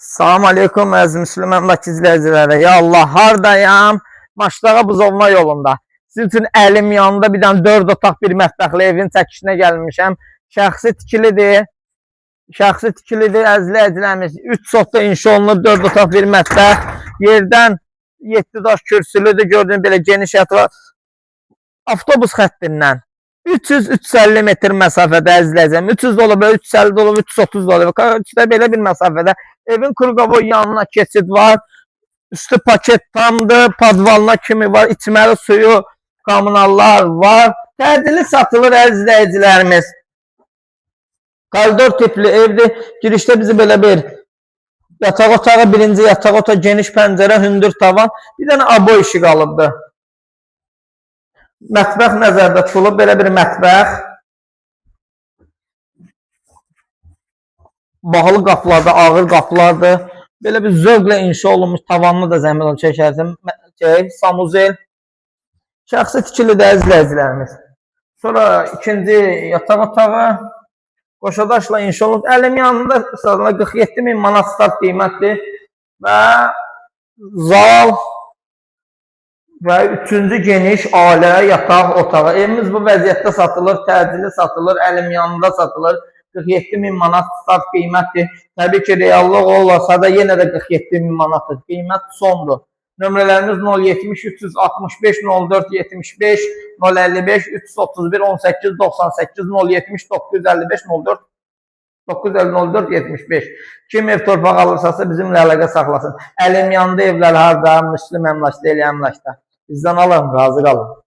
Salam aleykum əziz Müslüman əmlak izləyiciləri. Ya Allah, hardayam? Maçlara buzovma yolunda. Sizin üçün əlim yanında bir dənə 4 otaq bir mətbəxli evin çəkişinə gəlmişəm. Şəxsi tikilidir. Şəxsi tikilidir əziz izləyicilərimiz. 3 sotda inşa olunub 4 otaq bir mətbəx. Yerdən 7 daş kürsülüdür. Gördüyünüz belə geniş yatı avtobus xəttindən 300-350 metr məsafədə əzizləyəcəm. 300 də olub, 350 də olub, 330 da olub. İşte belə bir məsafədə. Evin Kurqavoy yanına keçid var. Üstü paket tamdır. Padvalına kimi var. İçməli suyu, kommunallar var. Tədili satılır əzizləyicilərimiz. Koridor tipli evdir. Girişdə bizi belə bir yataq otağı, birinci yataq otağı, geniş pəncərə, hündür tavan. Bir dənə abo işi qalıbdır. Mətbəx nəzərdə tutulub, belə bir mətbəx. Bağlı qapılarda, ağır qapılardır. Belə bir zövqlə inşa olunmuş, tavanını da zəmin çəkərdim. Samuzel. Şəxsi tikilidir əzizləyicilərimiz. Sonra ikinci yataq otağı. Qoşadaşla inşa olunub. Əlim yanında 47.000 manat start qiymətdir. Və zal və üçüncü geniş ailə yataq otağı. Evimiz bu vəziyyətdə satılır, təcili satılır, əlim yanında satılır. 47.000 manat start qiymətdir. Təbii ki, reallıq olsa da yenə də 47.000 manatdır. Qiymət sondur. Nömrələrimiz 070 365 04 75 055 331 18 98 070 955 04 950 04 75. Kim ev torpaq alırsa bizimlə əlaqə saxlasın. Əlim yanında evlər harda? Müslüm əmlakda, elə əmlakda. Bizdən alın, razı qalın.